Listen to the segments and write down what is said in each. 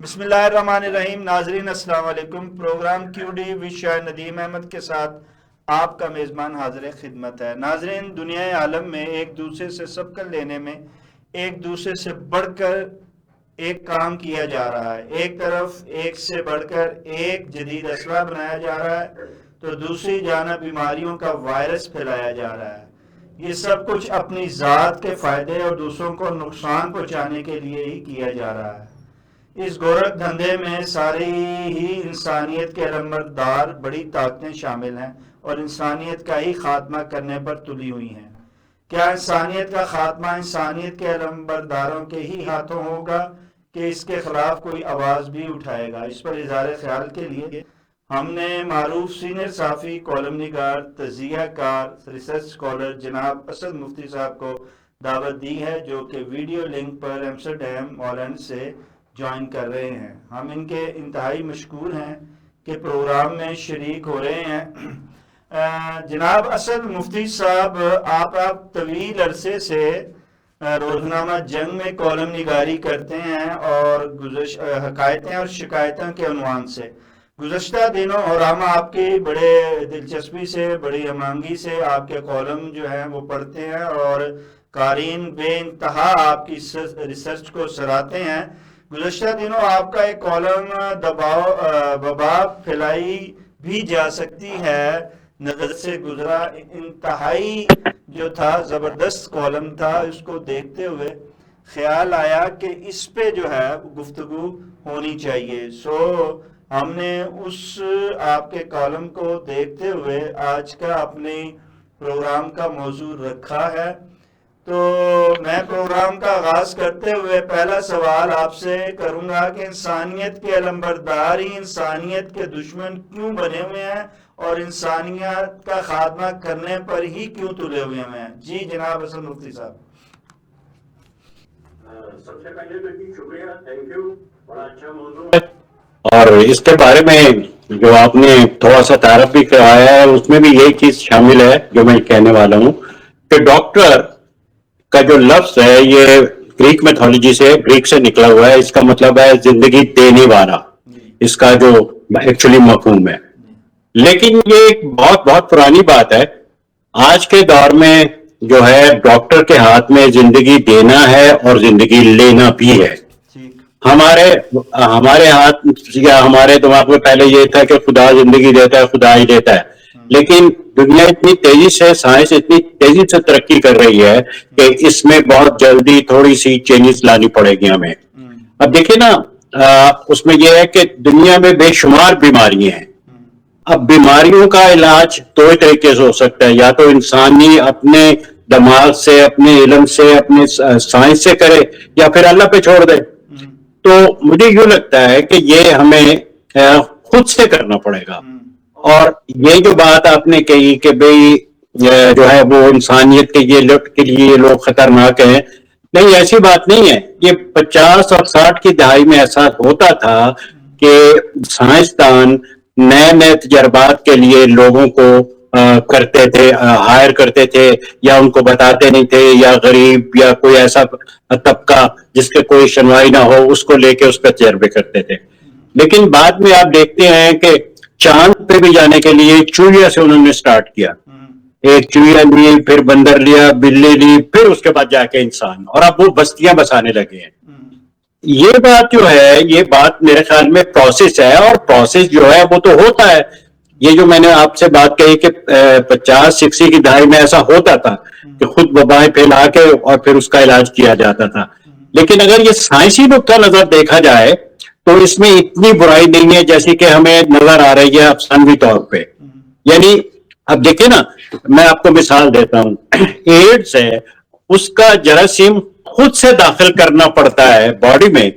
بسم اللہ الرحمن الرحیم. ناظرین السلام علیکم. پروگرام کیو ڈی شاہ ندیم احمد کے ساتھ آپ کا میزبان حاضر خدمت ہے. ناظرین، دنیا عالم میں ایک دوسرے سے سبقت لینے میں ایک دوسرے سے بڑھ کر ایک کام کیا جا رہا ہے. ایک طرف ایک سے بڑھ کر ایک جدید اسلحہ بنایا جا رہا ہے تو دوسری جانب بیماریوں کا وائرس پھیلایا جا رہا ہے. یہ سب کچھ اپنی ذات کے فائدے اور دوسروں کو نقصان پہنچانے کے لیے ہی کیا جا رہا ہے. اس گورکھ دھندے میں ساری ہی انسانیت کے علمبردار بڑی طاقتیں شامل ہیں اور انسانیت کا ہی خاتمہ کرنے پر تلی ہوئی ہیں. کیا انسانیت کا خاتمہ انسانیت کے علمبرداروں کے ہی ہاتھوں ہوگا کہ اس کے خلاف کوئی آواز بھی اٹھائے گا؟ اس پر اظہار خیال کے لیے ہم نے معروف سینئر صحافی، کالم نگار، تجزیہ کار، ریسرچ اسکالر جناب اسد مفتی صاحب کو دعوت دی ہے، جو کہ ویڈیو لنک پر ایمسٹرڈیم ہالینڈ سے جوائن کر رہے ہیں. ہم ان کے انتہائی مشکور ہیں کہ پروگرام میں شریک ہو رہے ہیں. جناب اسد مفتی صاحب، آپ طویل عرصے سے روزنامہ جنگ میں کالم نگاری کرتے ہیں اور حکایتیں اور شکایتوں کے عنوان سے گزشتہ دنوں، اور ہم آپ کی بڑے دلچسپی سے، بڑی ہمانگی سے آپ کے کالم جو ہیں وہ پڑھتے ہیں اور قارئین بے انتہا آپ کی ریسرچ کو سراہتے ہیں. گزشتہ دنوں آپ کا ایک کالم وبا پھیلائی بھی جا سکتی ہے نظر سے گزرا، انتہائی جو تھا زبردست کالم تھا. اس کو دیکھتے ہوئے خیال آیا کہ اس پہ جو ہے گفتگو ہونی چاہیے. ہم نے اس آپ کے کالم کو دیکھتے ہوئے آج کا اپنے پروگرام کا موضوع رکھا ہے. تو میں پروگرام کا آغاز کرتے ہوئے پہلا سوال آپ سے کروں گا کہ انسانیت کے علمبردار ہی انسانیت کے دشمن کیوں بنے ہوئے ہیں اور انسانیت کا خاتمہ کرنے پر ہی کیوں تلے ہوئے ہیں؟ جی جناب اسد مفتی صاحب. سب سے پہلے شکریہ، تھینک یو، بڑا اچھا موضوع ہے. اور اس کے بارے میں جو آپ نے تھوڑا سا تعارف بھی کرایا ہے، اس میں بھی یہی چیز شامل ہے جو میں کہنے والا ہوں کہ ڈاکٹر کا جو لفظ ہے یہ گریک میتھولوجی سے، گریک سے نکلا ہوا ہے. اس کا مطلب ہے زندگی دینے والا، اس کا جو ایکچولی مفہوم ہے. لیکن یہ ایک بہت بہت پرانی بات ہے. آج کے دور میں جو ہے ڈاکٹر کے ہاتھ میں زندگی دینا ہے اور زندگی لینا بھی ہے. ہمارے ہاتھ یا ہمارے دماغ میں پہلے یہ تھا کہ خدا زندگی دیتا ہے، خدا ہی دیتا ہے. لیکن دنیا اتنی تیزی سے، سائنس اتنی تیزی سے ترقی کر رہی ہے کہ اس میں بہت جلدی تھوڑی سی چینجز لانی پڑے گی ہمیں. اب دیکھیں نا، اس میں یہ ہے کہ دنیا میں بے شمار بیماریاں ہیں. اب بیماریوں کا علاج دو طریقے سے ہو سکتا ہے، یا تو انسانی اپنے دماغ سے، اپنے علم سے، اپنے سائنس سے کرے، یا پھر اللہ پہ چھوڑ دے. تو مجھے یوں لگتا ہے کہ یہ ہمیں خود سے کرنا پڑے گا. اور یہ جو بات آپ نے کہی کہ بھئی جو ہے وہ انسانیت کے لیے لوگ خطرناک ہیں، نہیں، ایسی بات نہیں ہے. یہ 50 اور 60 کی دہائی میں ایسا ہوتا تھا کہ سائنسدان نئے نئے تجربات کے لیے لوگوں کو کرتے تھے، ہائر کرتے تھے، یا ان کو بتاتے نہیں تھے، یا غریب یا کوئی ایسا طبقہ جس کے کوئی شنوائی نہ ہو اس کو لے کے اس پہ تجربے کرتے تھے. لیکن بعد میں آپ دیکھتے ہیں کہ چاند پہ بھی جانے کے لیے چوہیا سے انہوں نے سٹارٹ کیا. ایک چوہیا لی، پھر بندر لیا، بلی لی، پھر اس کے بعد جا کے انسان، اور اب وہ بستیاں بسانے لگے ہیں. یہ بات جو ہے، یہ بات میرے خیال میں پروسیس ہے، اور پروسیس جو ہے وہ تو ہوتا ہے. یہ جو میں نے آپ سے بات کہی کہ 50-60 کی دہائی میں ایسا ہوتا تھا کہ خود وبائیں پھیلا کے اور پھر اس کا علاج کیا جاتا تھا. لیکن اگر یہ سائنسی نقطہ نظر دیکھا جائے تو اس میں اتنی برائی نہیں ہے جیسی کہ ہمیں نظر آ رہی ہے افسانوی طور پہ. یعنی اب دیکھیں نا، میں آپ کو مثال دیتا ہوں. ایڈز ہے، اس کا جراثیم خود سے داخل کرنا پڑتا ہے باڈی میں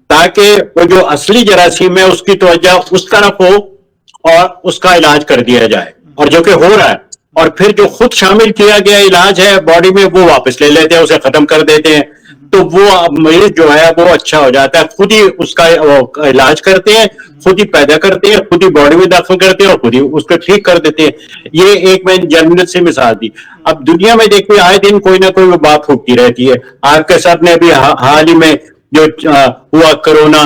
تاکہ وہ جو اصلی جراثیم ہے اس کی توجہ اس طرف ہو اور اس کا علاج کر دیا جائے، اور جو کہ ہو رہا ہے. اور پھر جو خود شامل کیا گیا علاج ہے باڈی میں وہ واپس لے لیتے ہیں، اسے ختم کر دیتے ہیں. تو وہ مریض جو ہے وہ اچھا ہو جاتا ہے، خود ہی اس کا علاج کرتے ہیں، خود ہی پیدا کرتے ہیں، خود ہی باڈی میں داخل کرتے ہیں اور خود ہی اس کو ٹھیک کر دیتے ہیں. یہ ایک میں جنرل سے مثال دی. اب دنیا میں دیکھیں آئے دن کوئی نہ کوئی وبا پھوٹتی رہتی ہے. آپ کے ساتھ نے ابھی حال ہی میں جو ہوا کرونا،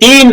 $3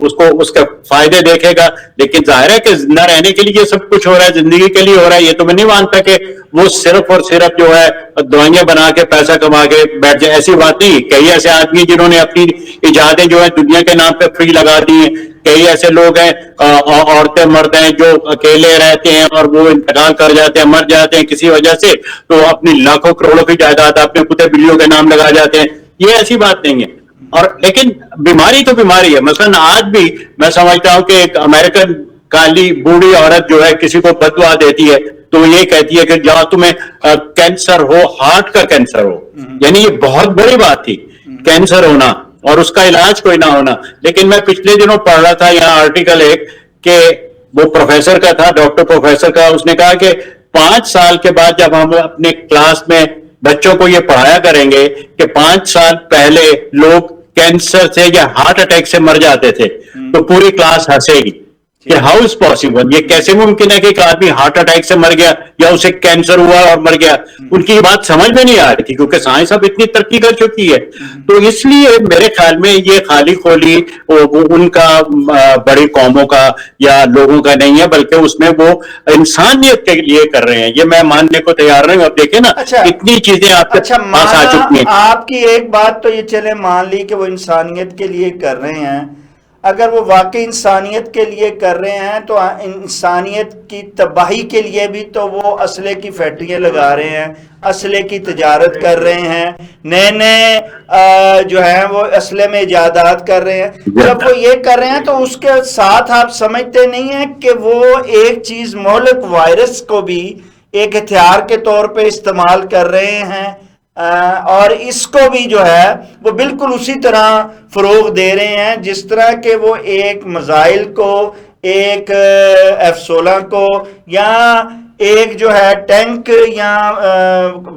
اس کو اس کے فائدے دیکھے گا. لیکن ظاہر ہے کہ زندہ رہنے کے لیے سب کچھ ہو رہا ہے, زندگی کے لیے ہو رہا ہے. یہ تو میں نہیں مانتا کہ وہ صرف اور صرف جو ہے دوائیاں بنا کے پیسہ کما کے بیٹھ جائے, ایسی بات نہیں. کئی ایسے آدمی جنہوں نے اپنی ایجادیں جو ہے دنیا کے نام پہ فری لگا دی ہیں. کئی ایسے لوگ ہیں, عورتیں مرد ہیں جو اکیلے رہتے ہیں اور وہ انتقال کر جاتے ہیں, مر جاتے ہیں کسی وجہ سے, تو اپنی لاکھوں کروڑوں کی جائیداد اپنے کتے بلیوں کے نام لگا جاتے ہیں. یہ ایسی بات نہیں ہے. اور لیکن بیماری تو بیماری ہے. مثلا آج بھی میں سمجھتا ہوں کہ ایک امریکن کالی بوڑھی عورت جو ہے کسی کو بد دعا دیتی ہے تو وہ یہ کہتی ہے کہ جہاں تمہیں کینسر ہو, ہارٹ کا کینسر ہو, یعنی یہ بہت بڑی بات تھی کینسر ہونا اور اس کا علاج کوئی نہ ہونا. لیکن میں پچھلے دنوں پڑھ رہا تھا یہاں آرٹیکل ایک کہ وہ پروفیسر کا تھا, ڈاکٹر پروفیسر کا, اس نے کہا کہ 5 سال کے بعد جب ہم اپنے کلاس میں بچوں کو یہ پڑھایا کریں گے کہ 5 سال پہلے لوگ کینسر سے یا ہارٹ اٹیک سے مر جاتے تھے, تو پوری کلاس ہنسے گی کہ ہاؤ از پاسبل, یہ کیسے ممکن ہے کہ ایک آدمی ہارٹ اٹیک سے مر گیا یا اسے کینسر ہوا اور مر گیا. ان کی بات سمجھ میں نہیں آ رہی تھی کیونکہ سائنس اب اتنی ترقی کر چکی ہے. تو اس لیے میرے خیال میں یہ خالی خولی ان کا بڑی قوموں کا یا لوگوں کا نہیں ہے, بلکہ اس میں وہ انسانیت کے لیے کر رہے ہیں. یہ میں ماننے کو تیار نہیں ہوں. اب دیکھیں نا اتنی چیزیں آپ کے پاس آ چکی ہیں. آپ کی ایک بات تو یہ چلے مان لی کہ وہ انسانیت کے لیے کر رہے ہیں. اگر وہ واقعی انسانیت کے لیے کر رہے ہیں تو انسانیت کی تباہی کے لیے بھی تو وہ اسلحے کی فیکٹریاں لگا رہے ہیں, اسلحے کی تجارت کر رہے ہیں, نئے نئے جو ہیں وہ اسلحے میں ایجادات کر رہے ہیں. جب وہ یہ کر رہے ہیں تو اس کے ساتھ آپ سمجھتے نہیں ہیں کہ وہ ایک چیز مہلک وائرس کو بھی ایک ہتھیار کے طور پہ استعمال کر رہے ہیں, اور اس کو بھی جو ہے وہ بالکل اسی طرح فروغ دے رہے ہیں جس طرح کہ وہ ایک میزائل کو, ایک F-16 کو, یا ایک جو ہے ٹینک یا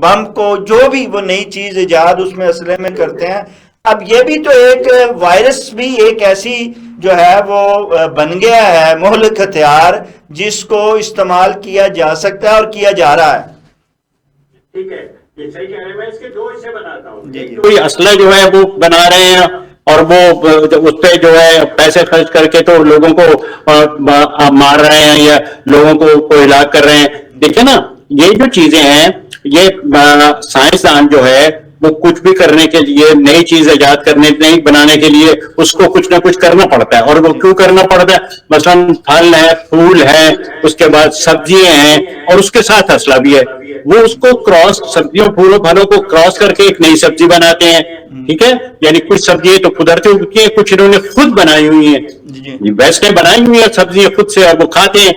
بم کو, جو بھی وہ نئی چیز ایجاد اس میں اسلحے میں کرتے ہیں. اب یہ بھی تو ایک وائرس بھی ایک ایسی جو ہے وہ بن گیا ہے مہلک ہتھیار جس کو استعمال کیا جا سکتا ہے اور کیا جا رہا ہے. ٹھیک ہے, یہ صحیح کہہ رہے ہیں. میں اس کے 2 حصے بناتا ہوں. کوئی اسلحہ جو ہے وہ بنا رہے ہیں اور وہ اس پہ جو ہے پیسے خرچ کر کے تو لوگوں کو مار رہے ہیں یا لوگوں کو ہلاک کر رہے ہیں. دیکھیں نا یہ جو چیزیں ہیں, یہ سائنسدان جو ہے وہ کچھ بھی کرنے کے لیے, نئی چیز ایجاد کرنے نہیں بنانے کے لیے اس کو کچھ نہ کچھ کرنا پڑتا ہے. اور وہ کیوں کرنا پڑتا ہے؟ مثلاً پھل ہے, پھول ہے, اس کے بعد سبزیاں ہیں, اور اس کے ساتھ اسلحہ بھی ہے. وہ اس کو کراس, سبزیوں پھولوں پھلوں کو کراس کر کے ایک نئی سبزی بناتے ہیں. ٹھیک ہے, یعنی کچھ سبزیاں تو قدرتی اگتی ہیں, کچھ انہوں نے خود بنائی ہوئی ہیں, ویسے بنائی ہوئی ہیں سبزیاں خود سے, اور وہ کھاتے ہیں.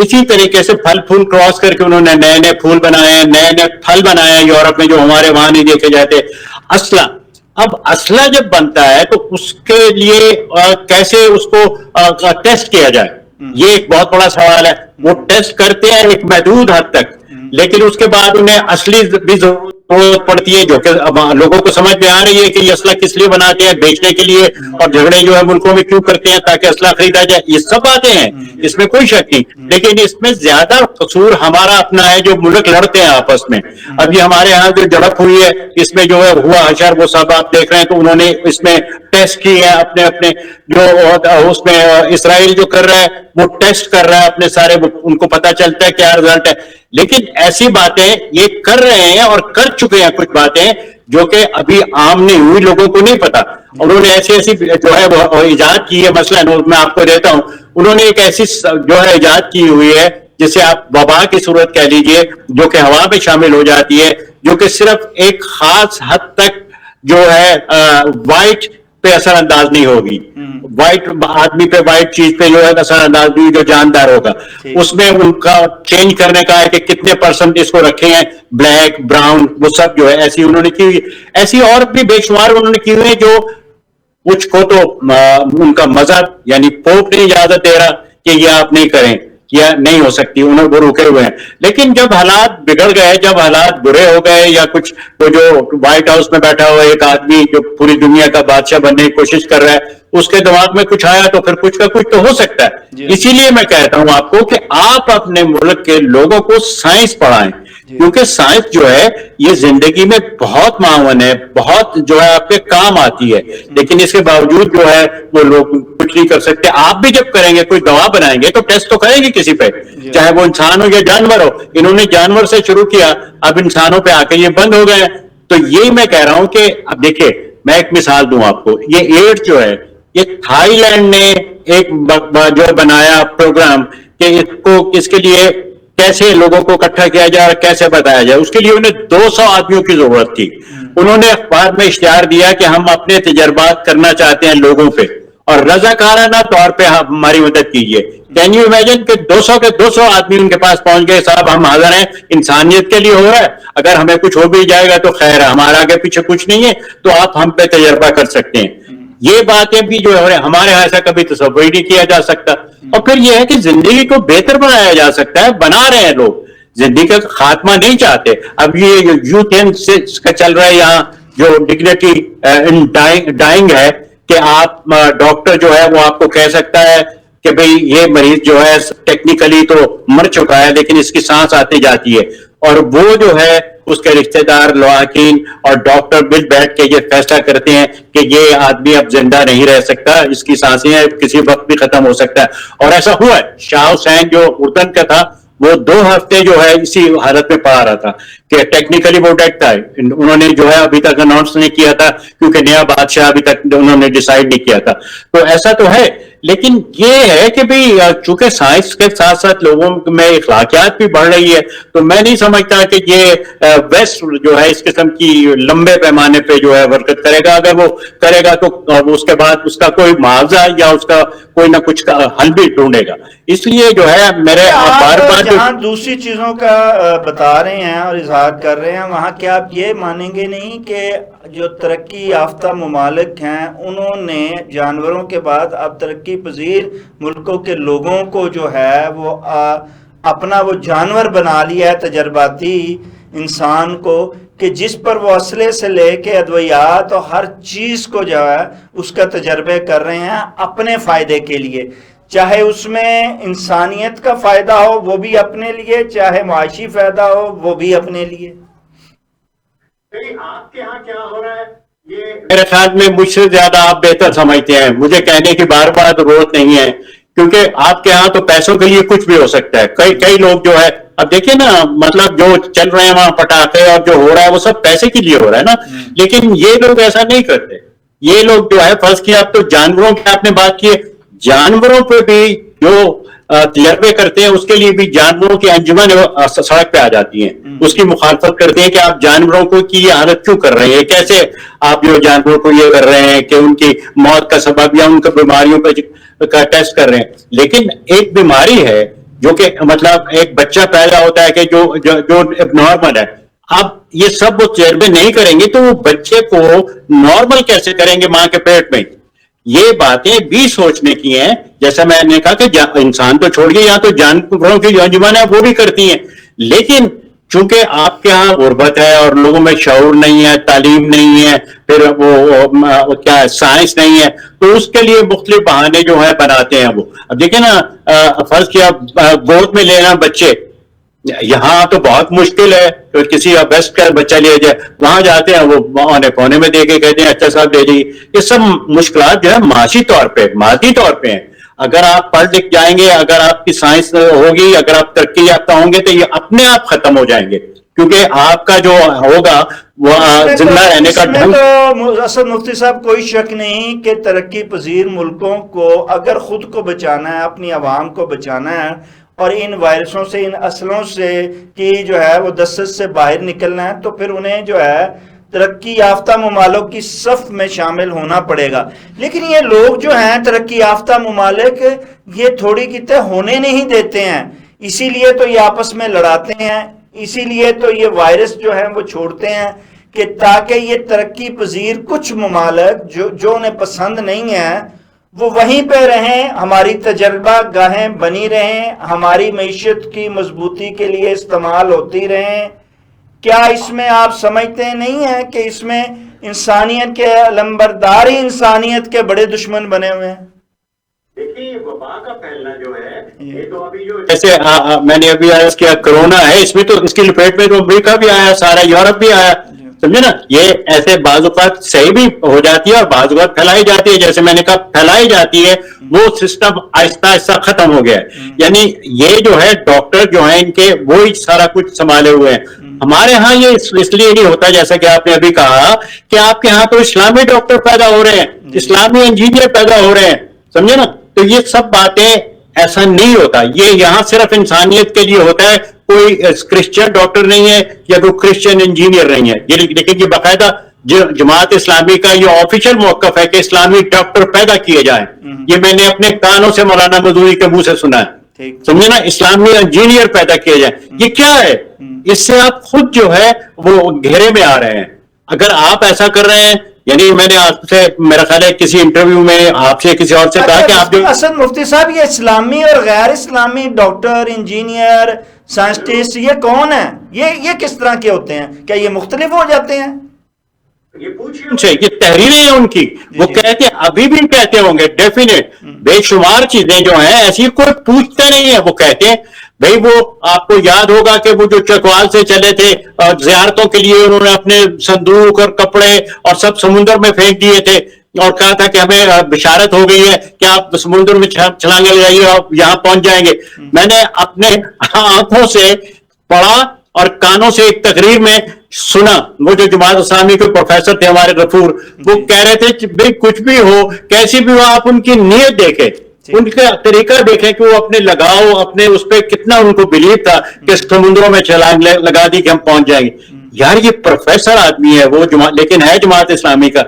اسی طریقے سے پھل پھول کراس کر کے انہوں نے نئے نئے پھول بنائے ہیں, نئے نئے پھل بنائے ہیں یورپ میں جو ہمارے وہاں نہیں دیکھے جاتے. اسلحہ, اب اسلحہ جب بنتا ہے تو اس کے لیے کیسے اس کو ٹیسٹ کیا جائے, یہ ایک بہت بڑا سوال ہے. وہ ٹیسٹ کرتے ہیں ایک محدود حد تک, لیکن اس کے بعد انہیں اصلی بھی ضرورت پڑتی ہے جو کہ لوگوں کو سمجھ میں آ رہی ہے کہ یہ اسلحہ کس لیے بناتے ہیں, بیچنے کے لیے, اور جھگڑے جو ہے ملکوں میں کیوں کرتے ہیں تاکہ اسلحہ خریدا جائے. یہ سب باتیں ہیں, اس میں کوئی شک نہیں. لیکن اس میں زیادہ قصور ہمارا اپنا ہے جو ملک لڑتے ہیں آپس میں. اب یہ ہمارے ہاں جو جھڑپ ہوئی ہے اس میں جو ہے ہوا حشر وہ سب آپ دیکھ رہے ہیں, تو انہوں نے اس میں ٹیسٹ کی ہے اپنے اپنے جو اس میں اسرائیل جو کر رہا ہے وہ ٹیسٹ کر رہا ہے اپنے سارے, ان کو پتا چلتا ہے کیا رزلٹ ہے. لیکن ایسی باتیں یہ کر رہے ہیں اور کر چکے ہیں کچھ باتیں جو کہ ابھی عام نہیں ہوئی, لوگوں کو نہیں پتا. انہوں نے ایسی ایسی جو ہے وہ ایجاد کی ہے. مثلا میں آپ کو دیتا ہوں, انہوں نے ایک ایسی جو ہے ایجاد کی ہوئی ہے جسے آپ وبا کی صورت کہہ لیجئے, جو کہ ہوا میں شامل ہو جاتی ہے, جو کہ صرف ایک خاص حد تک جو ہے وائٹ پہ اثر انداز نہیں ہوگی. وائٹ آدمی پہ, وائٹ چیز پہ جو ہے اثر انداز نہیں, جو جاندار ہوگا. اس میں ان کا چینج کرنے کا ہے کہ کتنے پرسنٹ اس کو رکھے ہیں, بلیک, براؤن, وہ سب جو ہے ایسی انہوں نے کی ہوئی. ایسی اور بھی بے شمار انہوں نے کی ہوئی جو کچھ کو تو ان کا مذہب یعنی پوپ نہیں اجازت دے رہا کہ یہ آپ نہیں کریں, یا نہیں ہو سکتی, انہیں وہ رکے ہوئے ہیں. لیکن جب حالات بگڑ گئے, جب حالات برے ہو گئے, یا کچھ وہ جو وائٹ ہاؤس میں بیٹھا ہوا ایک آدمی جو پوری دنیا کا بادشاہ بننے کی کوشش کر رہا ہے, اس کے دماغ میں کچھ آیا تو پھر کچھ کا کچھ تو ہو سکتا ہے. اسی لیے میں کہتا ہوں آپ کو کہ آپ اپنے ملک کے لوگوں کو سائنس پڑھائیں, کیونکہ سائنس جو ہے یہ زندگی میں بہت معاون ہے, بہت جو ہے آپ کے کام آتی ہے. لیکن اس کے باوجود جو ہے وہ لوگ کچھ کچھ نہیں کر سکتے. آپ بھی جب کریں گے کوئی دوا بنائیں گے تو ٹیسٹ تو کریں گے کسی پہ, چاہے وہ انسان ہو یا جانور ہو. انہوں نے جانور سے شروع کیا, اب انسانوں پہ آ کے یہ بند ہو گئے. تو یہی میں کہہ رہا ہوں کہ اب دیکھیے میں ایک مثال دوں آپ کو, یہ ایڈ جو ہے یہ تھائی لینڈ نے ایک جو بنایا پروگرام کہ اس کے لیے کیسے لوگوں کو اکٹھا کیا جائے اور کیسے بتایا جائے, اس کے لیے انہیں 200 آدمیوں کی ضرورت تھی. انہوں نے اخبار میں اشتہار دیا کہ ہم اپنے تجربات کرنا چاہتے ہیں لوگوں پہ اور رضاکارانہ طور پہ ہماری مدد کیجیے. کین یو امیجن کہ 200 کے 200 آدمی ان کے پاس پہنچ گئے, صاحب ہم حاضر ہیں, انسانیت کے لیے ہو رہا ہے, اگر ہمیں کچھ ہو بھی جائے گا تو خیر ہے, ہمارا آگے پیچھے کچھ نہیں ہے, تو آپ ہم پہ تجربہ کر سکتے ہیں. یہ باتیں بھی جو ہے ہمارے یہاں ایسا کبھی تصور ہی نہیں کیا جا سکتا. اور پھر یہ ہے کہ زندگی کو بہتر بنایا جا سکتا ہے, بنا رہے ہیں لوگ, زندگی کا خاتمہ نہیں چاہتے. اب یہ یوتھ کا چل رہا ہے یہاں جو ڈگنیٹی ان ڈائنگ ہے کہ آپ ڈاکٹر جو ہے وہ آپ کو کہہ سکتا ہے کہ بھئی یہ مریض جو ہے ٹیکنیکلی تو مر چکا ہے لیکن اس کی سانس آتی جاتی ہے, اور وہ جو ہے اس کے رشتہ دار لواحقین اور ڈاکٹر مل بیٹھ کے یہ فیصلہ کرتے ہیں کہ یہ آدمی اب زندہ نہیں رہ سکتا, اس کی سانسیں کسی وقت بھی ختم ہو سکتا ہے. اور ایسا ہوا ہے. شاہ حسین جو اردن کا تھا وہ 2 ہفتے جو ہے اسی حالت میں پڑا رہا تھا کہ ٹیکنیکلی وہ ڈیڈ تھا. انہوں نے جو ہے ابھی تک اناؤنس نہیں کیا تھا کیونکہ نیا بادشاہ ابھی تک انہوں نے ڈیسائیڈ نہیں کیا تھا. تو ایسا تو ہے, لیکن یہ ہے کہ بھی چونکہ سائنس کے ساتھ ساتھ لوگوں میں اخلاقیات بھی بڑھ رہی ہے, تو میں نہیں سمجھتا کہ یہ ویسٹ جو ہے اس قسم کی لمبے پیمانے پہ جو ہے حرکت کرے گا. اگر وہ کرے گا تو اس کے بعد اس کا کوئی معاوضہ یا اس کا کوئی نہ کچھ حل بھی ڈھونڈے گا. اس لیے جو ہے میرے بار بار جہاں دوسری چیزوں کا بتا رہے ہیں اور اظہار کر رہے ہیں, وہاں کیا آپ یہ مانیں گے نہیں کہ جو ترقی یافتہ ممالک ہیں انہوں نے جانوروں کے بعد اب ترقی پذیر ملکوں کے لوگوں کو جو ہے وہ اپنا وہ جانور بنا لیا ہے, تجرباتی انسان کو, کہ جس پر وہ اسلحے سے لے کے ادویات اور ہر چیز کو جو ہے اس کا تجربے کر رہے ہیں اپنے فائدے کے لیے, چاہے اس میں انسانیت کا فائدہ ہو وہ بھی اپنے لیے, چاہے معاشی فائدہ ہو وہ بھی اپنے لیے. آپ کے ہاں کیا ہو رہا ہے یہ میرے خیال میں مجھ سے زیادہ آپ بہتر سمجھتے ہیں, مجھے کہنے کی بار بار ضرورت نہیں ہے, کیونکہ آپ کے ہاں تو پیسوں کے لیے کچھ بھی ہو سکتا ہے. کئی لوگ جو ہے اب دیکھیں نا, مطلب جو چل رہے ہیں وہاں پٹاخے اور جو ہو رہا ہے وہ سب پیسے کے لیے ہو رہا ہے نا, لیکن یہ لوگ ایسا نہیں کرتے. یہ لوگ جو ہے فرض کیا, اب تو جانوروں کی آپ نے بات کی, جانوروں پہ بھی جو تجربے کرتے ہیں اس کے لیے بھی جانوروں کی انجمن سڑک پہ آ جاتی ہیں, اس کی مخالفت کرتے ہیں کہ آپ جانوروں کو کی یہ حالت کیوں کر رہے ہیں, کیسے آپ جو جانوروں کو یہ کر رہے ہیں کہ ان کی موت کا سبب یا ان کو بیماریوں کا ٹیسٹ کر رہے ہیں. لیکن ایک بیماری ہے جو کہ مطلب ایک بچہ پیدا ہوتا ہے کہ جو نارمل ہے, اب یہ سب وہ تجربے نہیں کریں گے تو وہ بچے کو نارمل کیسے کریں گے ماں کے پیٹ میں. یہ باتیں بھی سوچنے کی ہیں. جیسا میں نے کہا کہ انسان تو چھوڑ گئے, یہاں تو جانوروں کی جو انجمن ہے وہ بھی کرتی ہیں, لیکن چونکہ آپ کے ہاں غربت ہے اور لوگوں میں شعور نہیں ہے, تعلیم نہیں ہے, پھر وہ کیا سائنس نہیں ہے, تو اس کے لیے مختلف بہانے جو ہیں بناتے ہیں وہ. اب دیکھیں نا, فرض کیا گود میں لینا بچے, یہاں تو بہت مشکل ہے, تو کسی بیسٹ کا بچہ لیا جائے, وہاں جاتے ہیں وہ آنے پونے میں دے کے کہتے ہیں اچھا صاحب دے دیجیے. یہ سب مشکلات جو ہے معاشی طور پہ مادی طور پہ ہیں. اگر آپ پڑھ لکھ جائیں گے, اگر آپ کی سائنس ہوگی, اگر آپ ترقی یافتہ ہوں گے تو یہ اپنے آپ ختم ہو جائیں گے, کیونکہ آپ کا جو ہوگا وہ زندہ رہنے کا ڈھنگ. تو اسد مفتی صاحب کوئی شک نہیں کہ ترقی پذیر ملکوں کو اگر خود کو بچانا ہے, اپنی عوام کو بچانا ہے اور ان وائرسوں سے, ان اصلوں سے کی جو ہے وہ دسترس سے باہر نکلنا ہے, تو پھر انہیں جو ہے ترقی یافتہ ممالک کی صف میں شامل ہونا پڑے گا. لیکن یہ لوگ جو ہیں ترقی یافتہ ممالک یہ تھوڑی کتے ہونے نہیں دیتے ہیں, اسی لیے تو یہ آپس میں لڑاتے ہیں, اسی لیے تو یہ وائرس جو ہیں وہ چھوڑتے ہیں کہ تاکہ یہ ترقی پذیر کچھ ممالک جو انہیں پسند نہیں ہیں وہ وہیں پہ رہیں, ہماری تجربہ گاہیں بنی رہیں, ہماری معیشت کی مضبوطی کے لیے استعمال ہوتی رہیں. کیا اس میں آپ سمجھتے نہیں ہیں کہ اس میں انسانیت کے علمبردار ہی انسانیت کے بڑے دشمن بنے ہوئے ہیں؟ دیکھیے وبا کا پھیلنا جو ہے یہ تو ابھی جو جیسے میں نے ابھی عرض کیا کرونا ہے, اس میں تو اس کی لپیٹ میں تو امریکہ بھی آیا, سارا یورپ بھی آیا, سمجھے نا, یہ ایسے بعض اوقات صحیح بھی ہو جاتی ہے اور بعض اوقات پھیلائی جاتی ہے, جیسے میں نے کہا پھیلائی جاتی ہے, وہ سسٹم آہستہ آہستہ ختم ہو گیا ہے. یعنی یہ جو ہے ڈاکٹر جو ہیں ان کے وہی سارا کچھ سنبھالے ہوئے ہیں. ہمارے ہاں یہ اس لیے نہیں ہوتا, جیسا کہ آپ نے ابھی کہا کہ آپ کے ہاں تو اسلامی ڈاکٹر پیدا ہو رہے ہیں, اسلامی انجینئر پیدا ہو رہے ہیں, سمجھے نا. تو یہ سب باتیں ایسا نہیں ہوتا, یہ یہاں صرف انسانیت کے لیے ہوتا ہے. کوئی کرسچن ڈاکٹر نہیں ہے یا کوئی کرسچن انجینئر نہیں ہے. لیکن یہ باقاعدہ جماعت اسلامی کا یہ آفیشیل موقف ہے کہ اسلامی ڈاکٹر پیدا کیے جائیں. یہ میں نے اپنے کانوں سے مولانا مدعوی کے منہ سے سنا ہے, سمجھے نا. اسلامی انجینئر پیدا کیے جائیں, یہ کیا ہے؟ اس سے آپ خود جو ہے وہ گھیرے میں آ رہے ہیں. اگر آپ ایسا کر رہے ہیں, یعنی میں نے آپ سے میرا خیال ہے کسی انٹرویو میں آپ سے کسی اور سے کہا کہ آپ جو اسد مفتی صاحب, یہ اسلامی اور غیر اسلامی ڈاکٹر, انجینئر, سائنسٹسٹ یہ کون ہیں؟ یہ کس طرح کے ہوتے ہیں؟ کیا یہ مختلف ہو جاتے ہیں؟ یہ تحریریں ہیں ان کی, وہ کہتے ہیں, ابھی بھی کہتے ہوں گے ڈیفینیٹ, بے شمار چیزیں جو ہیں ایسی کوئی پوچھتے نہیں ہے. وہ کہتے ہیں بھئی, وہ آپ کو یاد ہوگا کہ وہ جو چکوال سے چلے تھے اور زیارتوں کے لیے انہوں نے اپنے صندوق اور کپڑے اور سب سمندر میں پھینک دیے تھے اور کہا تھا کہ ہمیں بشارت ہو گئی ہے کہ آپ سمندر میں چھلانگے لگائیے اور یہاں پہنچ جائیں گے. میں نے اپنے آنکھوں سے پڑھا اور کانوں سے ایک تقریر میں سنا, وہ جو جماعت اسلامی کے پروفیسر تھے ہمارے غفور, وہ کہہ رہے تھے بھئی کچھ بھی ہو, کیسی بھی ہو, آپ ان کی نیت دیکھیں, ان کا طریقہ دیکھیں کہ وہ اپنے لگاؤ, اپنے اس پہ کتنا ان کو بلیو تھا کہ سمندروں میں چھلانگ لگا دی کہ ہم پہنچ جائیں گے. یار یہ پروفیسر آدمی ہے وہ, لیکن ہے جماعت اسلامی کا.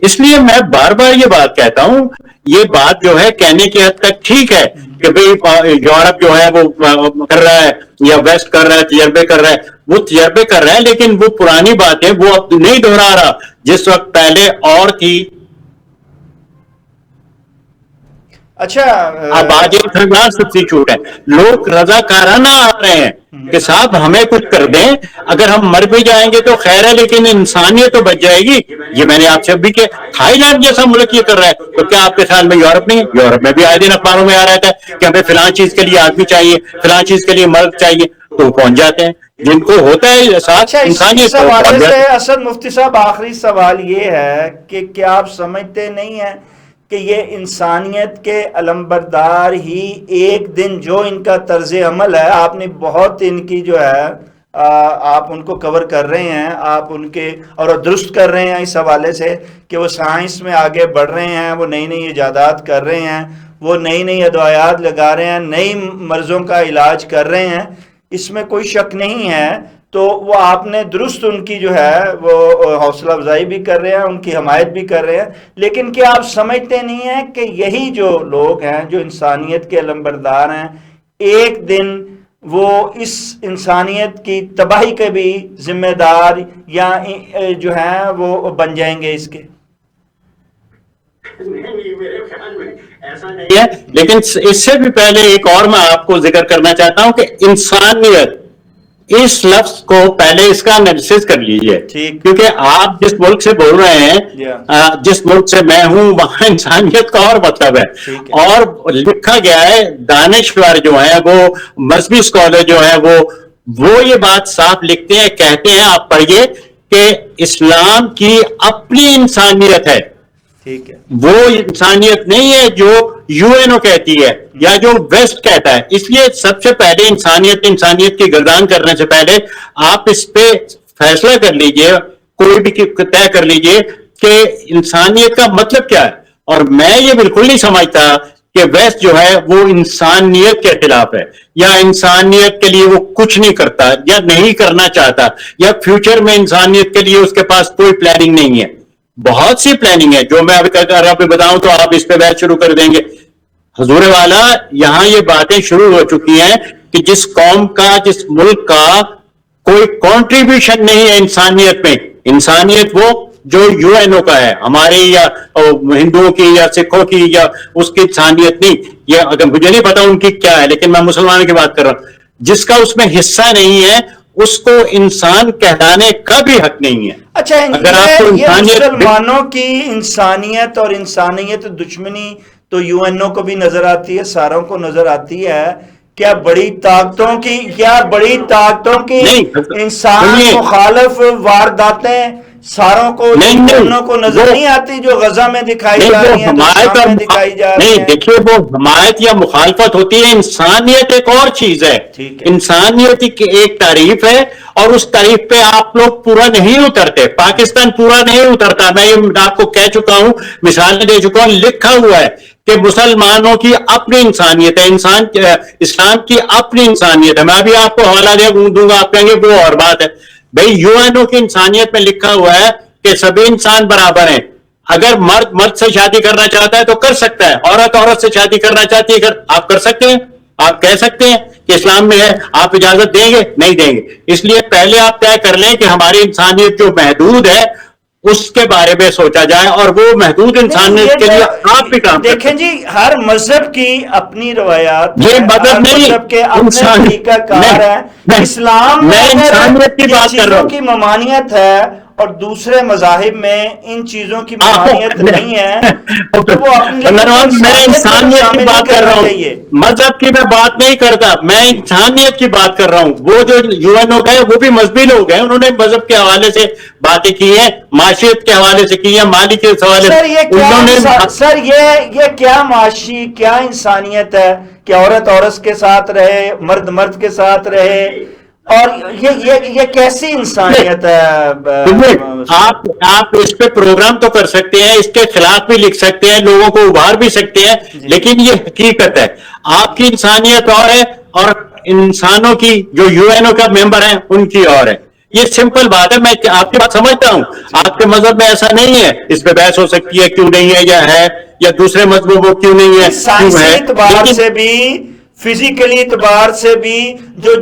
اس لیے میں بار بار یہ بات کہتا ہوں, یہ بات جو ہے کہنے کی حد تک ٹھیک ہے کہ بھئی یورپ جو ہے وہ کر رہا ہے یا ویسٹ کر رہا ہے, تجربے کر رہا ہے, وہ تجربے کر رہا ہے, لیکن وہ پرانی باتیں وہ اب نہیں دہرا رہا جس وقت پہلے اور تھی. اچھا, اب آج ایک خریدار سبسٹیچیوٹ ہے, لوگ رضاکارانہ آ رہے ہیں کہ صاحب ہمیں کچھ کر دیں, اگر ہم مر بھی جائیں گے تو خیر ہے لیکن انسانیت تو بچ جائے گی. یہ میں نے آپ سے بھی کہ تھائی لینڈ جیسا ملک یہ کر رہا ہے, تو کیا آپ کے خیال میں یورپ نہیں ہے؟ یورپ میں بھی آئے دن اخباروں میں آ رہا ہے کہ ہمیں فلاں چیز کے لیے آدمی چاہیے, فلاں چیز کے لیے مرد چاہیے, تو پہنچ جاتے ہیں. جن کو ہوتا ہے ساتھ انسانیت. اسد مفتی صاحب, آخری سوال یہ ہے کہ کیا آپ سمجھتے نہیں ہیں کہ یہ انسانیت کے علمبردار ہی ایک دن جو ان کا طرز عمل ہے, آپ نے بہت ان کی جو ہے آپ ان کو کور کر رہے ہیں, آپ ان کے اور درست کر رہے ہیں اس حوالے سے کہ وہ سائنس میں آگے بڑھ رہے ہیں, وہ نئی نئی ایجادات کر رہے ہیں, وہ نئی نئی ادویات لگا رہے ہیں, نئی مرضوں کا علاج کر رہے ہیں, اس میں کوئی شک نہیں ہے. تو وہ آپ نے درست ان کی جو ہے وہ حوصلہ افزائی بھی کر رہے ہیں, ان کی حمایت بھی کر رہے ہیں, لیکن کیا آپ سمجھتے نہیں ہیں کہ یہی جو لوگ ہیں جو انسانیت کے علمبردار ہیں, ایک دن وہ اس انسانیت کی تباہی کے بھی ذمہ دار یا جو ہیں وہ بن جائیں گے اس کے؟ لیکن اس سے بھی پہلے ایک اور میں آپ کو ذکر کرنا چاہتا ہوں کہ انسانیت اس لفظ کو پہلے اس کا انالیسس کر لیجئے, کیونکہ آپ جس ملک سے بول رہے ہیں, جس ملک سے میں ہوں, وہاں انسانیت کا اور مطلب ہے. اور لکھا گیا ہے, دانشور جو ہیں وہ مذہبی اسکالر جو ہیں وہ یہ بات صاف لکھتے ہیں, کہتے ہیں, آپ پڑھیے کہ اسلام کی اپنی انسانیت ہے, وہ انسانیت نہیں ہے جو یو این او کہتی ہے یا جو ویسٹ کہتا ہے. اس لیے سب سے پہلے انسانیت کی گردان کرنے سے پہلے آپ اس پہ فیصلہ کر لیجئے, کوئی بھی طے کر لیجئے کہ انسانیت کا مطلب کیا ہے. اور میں یہ بالکل نہیں سمجھتا کہ ویسٹ جو ہے وہ انسانیت کے خلاف ہے یا انسانیت کے لیے وہ کچھ نہیں کرتا یا نہیں کرنا چاہتا یا فیوچر میں انسانیت کے لیے اس کے پاس کوئی پلاننگ نہیں ہے. بہت سی پلاننگ ہے جو میں اگر آپ کو بتاؤں تو آپ اس پہ بحث شروع کر دیں گے. حضور والا, یہاں یہ باتیں شروع ہو چکی ہیں کہ جس قوم کا, جس ملک کا کوئی کنٹریبیوشن نہیں ہے انسانیت میں, انسانیت وہ جو یو این او کا ہے, ہماری یا ہندوؤں کی یا سکھوں کی یا اس کی انسانیت نہیں. یہ اگر مجھے نہیں پتا ان کی کیا ہے, لیکن میں مسلمانوں کی بات کر رہا ہوں. جس کا اس میں حصہ نہیں ہے اس کو انسان کہلانے کا بھی حق نہیں ہے. اچھا, یہ مسلمانوں کی انسانیت اور انسانیت دشمنی تو یو این او کو بھی نظر آتی ہے, ساروں کو نظر آتی ہے. کیا بڑی طاقتوں کی نہیں، انسان سنیے، مخالف وارداتیں ساروں کو دونوں کو نظر نہیں آتی جو غزہ میں دکھائی جا رہی ہیں، جو حمایت شام میں اور دکھائی جا رہی نہیں، ہیں؟ دیکھیے وہ حمایت یا مخالفت ہوتی ہے، انسانیت ایک اور چیز ہے، ٹھیک ہے۔ انسانیت کی ایک تعریف ہے اور اس تعریف پہ آپ لوگ پورا نہیں اترتے، پاکستان پورا نہیں اترتا، میں یہ آپ کو کہہ چکا ہوں، مثالیں دے چکا ہوں، لکھا ہوا ہے کہ مسلمانوں کی اپنی انسانیت ہے، اسلام کی اپنی انسانیت ہے، میں ابھی آپ کو حوالہ دوں گا، آپ کہیں گے وہ اور بات ہے، بھئی یو این او کی انسانیت میں لکھا ہوا ہے کہ سبھی انسان برابر ہیں، اگر مرد سے شادی کرنا چاہتا ہے تو کر سکتا ہے، عورت سے شادی کرنا چاہتی ہے آپ کر سکتے ہیں، آپ کہہ سکتے ہیں کہ اسلام میں ہے، آپ اجازت دیں گے؟ نہیں دیں گے، اس لیے پہلے آپ طے کر لیں کہ ہماری انسانیت جو محدود ہے اس کے بارے میں سوچا جائے، اور وہ محدود انسانیت کے لیے آپ بھی کام دیکھیں کرتے جی، ہر مذہب کی اپنی روایات یہ ہیں، مذہب ہر نہیں، مذہب کے اپنے انسان طریقہ کار ہیں، میں اسلام میں اگر انسانیت کی یہ بات کر رہا چیزوں ہوں، کی ممانعت ہے اور دوسرے مذاہب میں ان چیزوں کی ممانعت نہیں ہے تو وہ اپنے لیکن میں کو انسانیت کی شامل نہیں بات کر کرنا رہا ہوں، چاہیے۔ مذہب کی میں بات نہیں کرتا، میں انسانیت کی بات کر رہا ہوں، وہ جو یو این او ہے وہ بھی مذہبی لوگ ہیں، انہوں نے مذہب کے حوالے سے باتیں کی ہیں، معاشیت کے حوالے سے کی ہیں، مالی کے حوالے سر سے یہ کیا انہوں نے سر یہ کیا معاشی کیا انسانیت ہے کہ عورت کے ساتھ رہے، مرد کے ساتھ رہے، اور یہ کیسی انسانیت ہے؟ آپ اس پہ پروگرام تو کر سکتے ہیں، اس کے خلاف بھی لکھ سکتے ہیں، لوگوں کو ابھار بھی سکتے ہیں، لیکن یہ حقیقت ہے، آپ کی انسانیت اور ہے اور انسانوں کی جو یو این او کا ممبر ہیں ان کی اور ہے، یہ سمپل بات ہے، میں آپ کی بات سمجھتا ہوں، آپ کے مذہب میں ایسا نہیں ہے، اس پہ بحث ہو سکتی ہے کیوں نہیں ہے یا دوسرے مذہبوں کو کیوں نہیں ہے، کیوں سائنسی ہے، اعتبار لیکن سے بھی، فزیکلی اعتبار سے بھی جو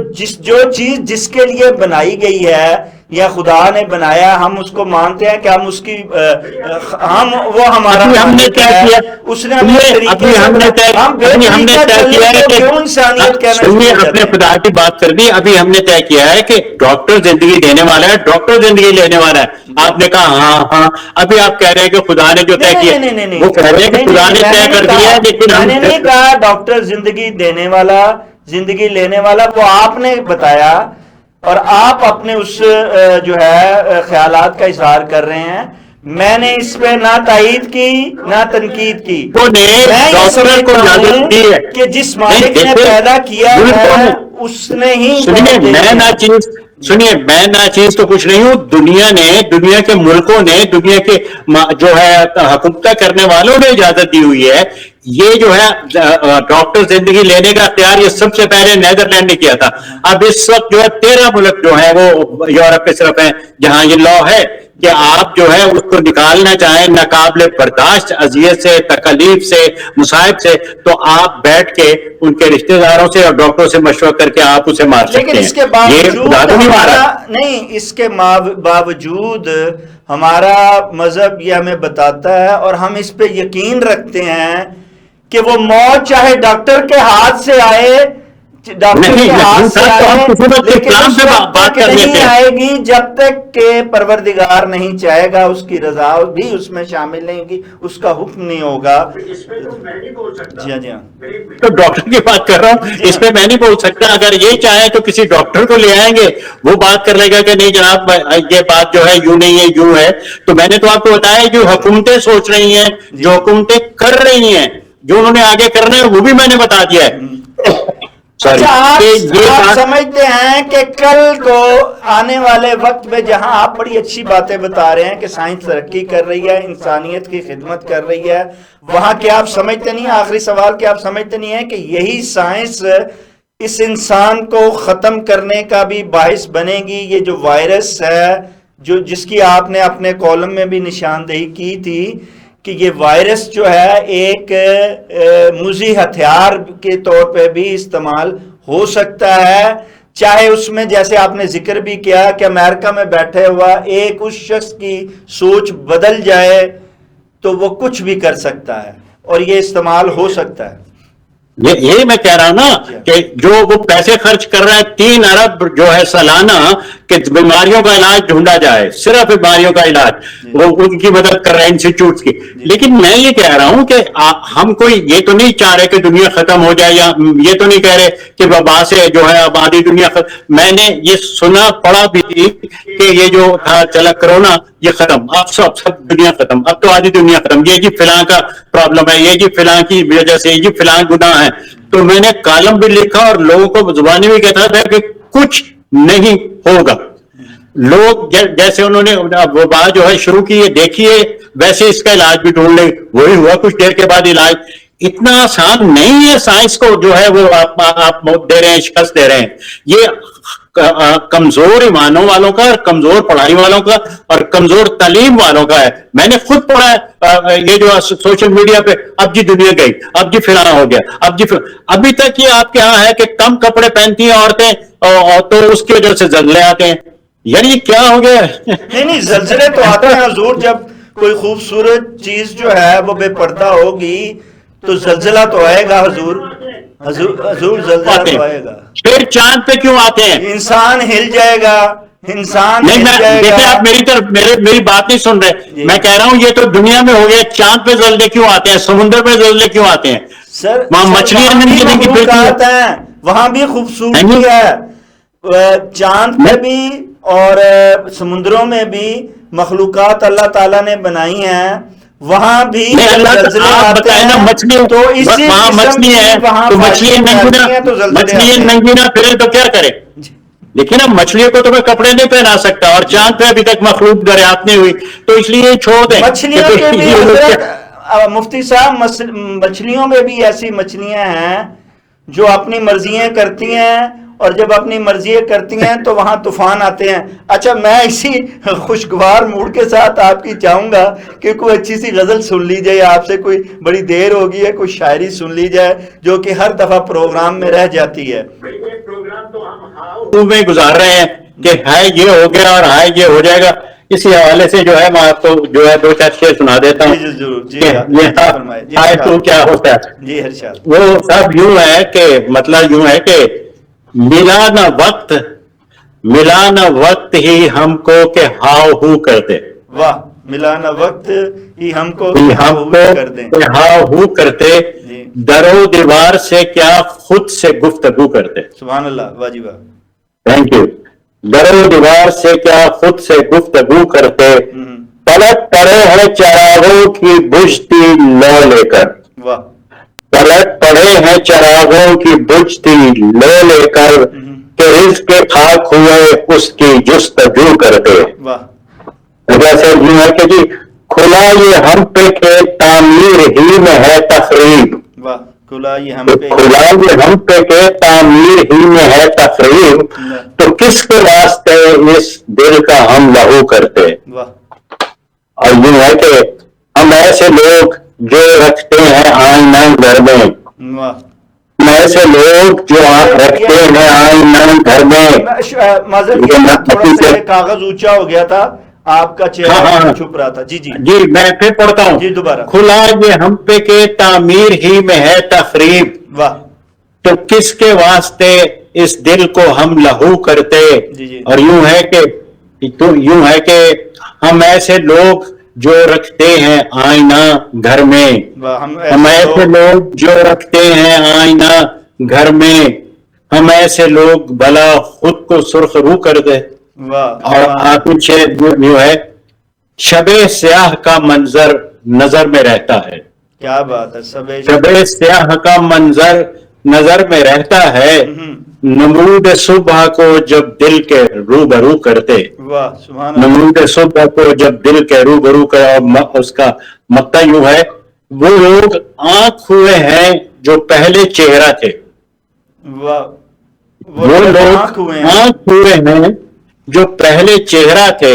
چیز جس کے لیے بنائی گئی ہے یا خدا نے بنایا، ہم اس کو مانتے ہیں کہ ہم اس کی وہ ہمارا ابھی ہم نے خالق طے ہے، کیا، اس نے ہمیں طریقے سے ہم بے ابھی ہم نے طریقہ طے چلنے کیا ہے کو کہ کیوں انسانیت کہنا شروع سنیے، ہو اپنے جاتے ہیں؟ خدا کی بات کر دی، ابھی ہم نے طے کیا ہے کہ ڈاکٹر زندگی دینے والا ہے، ڈاکٹر زندگی لینے والا ہے، آپ نے کہا ہاں، ابھی آپ کہہ رہے ہیں کہ خدا نے جو طے کیا، وہ کہہ رہے ہیں کہ خدا نے طے کر دیا ہے، لیکن میں ہم نے نہیں کہا ڈاکٹر زندگی دینے والا، زندگی لینے والا وہ آپ نے بتایا، اور آپ اپنے اس جو ہے خیالات کا اظہار کر رہے ہیں، میں نے اس پہ نہ تائید کی نہ تنقید کی، نے میں یہ ڈاکٹر کو سمجھتا اجازت ہوں دی ہے کہ جس نہیں، مالک نے دیکھیں، پیدا کیا ہے اس نے ہی سنیے، میں ناچیز تو کچھ نہیں ہوں، دنیا کے ملکوں نے، دنیا کے جو ہے حکومت کرنے والوں نے اجازت دی ہوئی ہے، یہ جو ہے ڈاکٹر زندگی لینے کا اختیار یہ سب سے پہلے نیدرلینڈ نے کیا تھا، اب اس وقت جو ہے 13 ملک جو ہیں وہ یورپ کے صرف ہیں جہاں یہ لا ہے کہ آپ جو ہے اس کو نکالنا چاہیں ناقابل برداشت اذیت سے، تکلیف سے، مصائب سے، تو آپ بیٹھ کے ان کے رشتہ داروں سے اور ڈاکٹروں سے مشورہ کر کے آپ اسے مار لیکن سکتے اس کے ہیں، یہ خدا باوجود تو نہیں مارا۔ نہیں، اس کے باوجود ہمارا مذہب یہ ہمیں بتاتا ہے اور ہم اس پہ یقین رکھتے ہیں کہ وہ موت چاہے ڈاکٹر کے ہاتھ سے آئے، ڈاکٹر کے ہاتھ سے آئے، لیکن اس وقت تک نہیں آئے گی جب تک کہ پروردگار نہیں چاہے گا، اس کی رضا بھی اس میں شامل نہیں ہوگی، اس کا حکم نہیں ہوگا۔ اس میں تو میں نہیں بول سکتا، جی ہاں، تو ڈاکٹر کی بات کر رہا ہوں، اس پہ میں نہیں بول سکتا، اگر یہ چاہیں تو کسی ڈاکٹر کو لے آئیں گے، وہ بات کر لے گا کہ نہیں جناب یہ بات جو ہے یوں نہیں ہے یوں ہے، تو میں نے تو آپ کو بتایا جو حکومتیں سوچ رہی ہیں، جو حکومتیں کر رہی ہیں، جو انہوں نے آگے کرنا ہے وہ بھی میں نے بتا دیا ہے۔ اچھا، آپ بات سمجھتے ہیں کہ کل کو آنے والے وقت میں جہاں آپ بڑی اچھی باتیں بتا رہے ہیں کہ سائنس ترقی کر رہی ہے، انسانیت کی خدمت کر رہی ہے، وہاں کیا آپ سمجھتے نہیں، آخری سوال، کیا آپ سمجھتے نہیں ہیں کہ یہی سائنس اس انسان کو ختم کرنے کا بھی باعث بنے گی؟ یہ جو وائرس ہے جس کی آپ نے اپنے کالم میں بھی نشاندہی کی تھی کہ یہ وائرس جو ہے ایک موذی ہتھیار کے طور پہ بھی استعمال ہو سکتا ہے، چاہے اس میں جیسے آپ نے ذکر بھی کیا کہ امریکہ میں بیٹھے ہوا ایک اس شخص کی سوچ بدل جائے تو وہ کچھ بھی کر سکتا ہے اور یہ استعمال ہو سکتا ہے۔ یہی میں کہہ رہا ہوں نا کہ جو وہ پیسے خرچ کر رہے ہیں 3 ارب جو ہے سالانہ کہ بیماریوں کا علاج ڈھونڈا جائے، صرف بیماریوں کا علاج، وہ ان کی مدد کر رہے ہیں انسٹیٹیوٹس کی. لیکن میں یہ کہہ رہا ہوں کہ ہم کوئی یہ تو نہیں چاہ رہے کہ دنیا ختم ہو جائے، یا یہ تو نہیں کہہ رہے کہ وبا سے جو ہے اب آدھی دنیا ختم. میں نے یہ سنا پڑھا بھی تھی کہ یہ جو تھا چلا کرونا یہ ختم، اب سب دنیا ختم، اب تو آدھی دنیا ختم، یہ جی فلاں کا پرابلم ہے، یہ جی فلاں کی وجہ سے، یہ جی فلاں گناہ ہے. تو میں نے کالم بھی لکھا اور لوگوں کو زبانی بھی کہتا تھا کہ کچھ نہیں ہوگا. لوگ جیسے انہوں نے وبا جو ہے شروع کی ہے دیکھیے، ویسے اس کا علاج بھی ڈھونڈ لیں. وہی ہوا کچھ دیر کے بعد علاج. اتنا آسان نہیں ہے سائنس کو جو ہے وہ آپ دے رہے ہیں، شکست دے رہے ہیں. یہ کمزور ایمانوں والوں کا اور کمزور پڑھائی والوں کا اور کمزور تعلیم والوں کا ہے. میں نے خود پڑھا ہے یہ جو سوشل میڈیا پہ، اب جی دنیا گئی، اب جی فلاں ہو گیا، اب جی ابھی تک یہ آپ کے ہاں ہے کہ کم کپڑے پہنتی ہیں عورتیں تو اس کی وجہ سے زلزلے آتے ہیں. یعنی یہ کیا ہو گیا؟ نہیں زلزلے تو آتے ہیں حضور، جب کوئی خوبصورت چیز جو ہے وہ بے پردہ ہوگی تو زلزلہ تو آئے گا حضور. حضور زلزلہ تو آئے گا. پھر چاند پہ کیوں آتے ہیں؟ انسان ہل جائے گا، انسان نہیں، ہل جائے دیکھیں گا. آپ میری طرف میری بات نہیں سن رہے. میں کہہ رہا ہوں یہ تو دنیا میں ہو گیا. چاند پہ زلزلے کیوں آتے ہیں؟ سمندر پہ زلزلے کیوں آتے ہیں؟ سر وہاں مچھلیاں نہیں کی مخلوقات ہیں، وہاں بھی خوبصورتی ہے. چاند پہ بھی اور سمندروں میں بھی مخلوقات اللہ تعالیٰ نے بنائی ہیں، وہاں بھی زلزلے آتے ہیں. مچھلی تو اسی وہاں مچھلی ہے تو مچھلی ننگی نہ پھرے تو کیا کرے؟ دیکھیں نا، مچھلیوں کو تو میں کپڑے نہیں پہنا سکتا، اور چاند پہ ابھی تک مخلوق دریافت نہیں ہوئی، تو اس لیے چھوڑ دیں. مچھلیوں کے بھی حضرت مفتی صاحب، مچھلیوں میں بھی ایسی مچھلیاں ہیں جو اپنی مرضیاں کرتی ہیں، اور جب اپنی مرضی کرتی ہیں تو وہاں طوفان آتے ہیں. اچھا، میں اسی خوشگوار موڈ کے ساتھ آپ کی چاہوں گا کہ کوئی اچھی سی غزل سن لی جائے آپ سے. کوئی بڑی دیر ہو گئی ہے، کوئی شاعری سن لی جائے جو کہ ہر دفعہ پروگرام میں رہ جاتی ہے. پروگرام تو ہم میں گزار رہے ہیں کہ ہائے یہ ہو گیا اور ہائے یہ ہو جائے گا. اسی حوالے سے جو ہے میں آپ کو جو ہے 2-4 شعر سنا دیتا ہوں. جی ضرور. جی ہائے تو کیا ہوتا ہے. جی ارشاد. وہ سب یوں ہے کہ مطلب یوں ہے کہ ملا نہ وقت ہی ہم کو کہ ہاؤ ہو کرتے. واہ، ملا نہ وقت ہی ہم کو کر دیں. ہاؤ ہو کرتے، درو دیوار سے کیا خود سے گفتگو کرتے. سبحان اللہ، واجب. Thank you. درو دیوار سے کیا خود سے گفتگو کرتے، پلٹ پڑے ہیں چراغوں کی بجھتی لو لے کر. واہ. پلٹ پڑے ہیں چراغوں کی بجھتی لو لے کر، کہ رزق کے خاک ہوئے اس کی جستجو کرتے. واہ. جیسے یوں ہے کہ جی کھلا یہ ہم پہ کہ تعمیر ہی میں ہے تقریب. واہ. کھلا یہ ہم پہ کہ تعمیر ہی میں ہے تقریب، تو کس کے واسطے اس دل کا ہم لہو کرتے. واہ. اور یوں ہے کہ ہم ایسے لوگ جو رکھتے ہیں آئینہ گھر میں. واہ. ایسے لوگ جو رکھتے ہیں آئینہ گھر میں. معذرت، تھوڑا سا کاغذ اونچا ہو گیا تھا، آپ کا چہرہ چھپ رہا تھا. جی جی جی میں پھر پڑھتا ہوں. جی دوبارہ. کھلا یہ ہم پہ کہ تعمیر ہی میں ہے تخریب. واہ. تو کس کے واسطے اس دل کو ہم لہو کرتے. اور یوں ہے کہ ہم ایسے لوگ جو رکھتے ہیں آئینہ گھر میں. ہم ایسے لوگ جو رکھتے ہیں آئینہ گھر میں، ہم ایسے لوگ بھلا خود کو سرخ رو کر دے. اور آخر جو ہے شب سیاہ کا منظر نظر میں رہتا ہے. کیا بات ہے. شب سیاہ کا منظر نظر میں رہتا ہے، نمود صبح کو جب دل کے روبرو کرتے. نمود صبح کو جب دل کے روبرو کرتے. اور اس کا مقطع یوں ہے، وہ لوگ آنکھ ہوئے ہیں جو پہلے چہرہ تھے. وہ لوگ آنکھ ہوئے ہیں جو پہلے چہرہ تھے،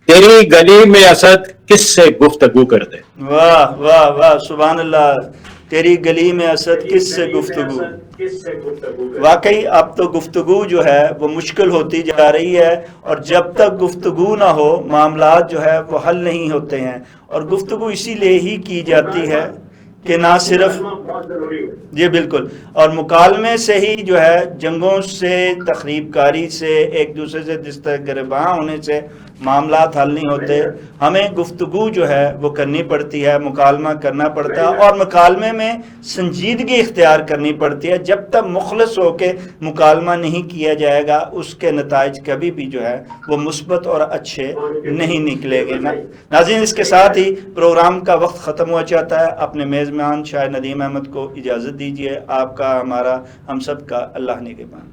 تیری گلی میں اسد کس سے گفتگو کرتے. واہ واہ واہ، سبحان اللہ. تیری گلی میں اسد کس سے گفتگو. واقعی اب تو گفتگو جو ہے وہ مشکل ہوتی جا رہی ہے، اور جب تک گفتگو نہ ہو معاملات جو ہے وہ حل نہیں ہوتے ہیں. اور گفتگو اسی لیے ہی کی جاتی ہے کہ نہ صرف بہت ضروری ہے. جی بالکل، اور مکالمے سے ہی جو ہے جنگوں سے، تخریب کاری سے، ایک دوسرے سے دستگرباں ہونے سے معاملات حل نہیں ہوتے. ہمیں گفتگو جو ہے وہ کرنی پڑتی ہے، مکالمہ کرنا پڑتا ہے، اور مکالمے میں سنجیدگی اختیار کرنی پڑتی ہے. جب تک مخلص ہو کے مکالمہ نہیں کیا جائے گا اس کے نتائج کبھی بھی جو ہے وہ مثبت اور اچھے نہیں نکلے گے. ناظرین، اس کے ساتھ ہی پروگرام کا وقت ختم ہو جاتا ہے. اپنے میزبان شاہ ندیم احمد کو اجازت دیجیے. آپ کا، ہمارا، ہم سب کا اللہ نگہبان.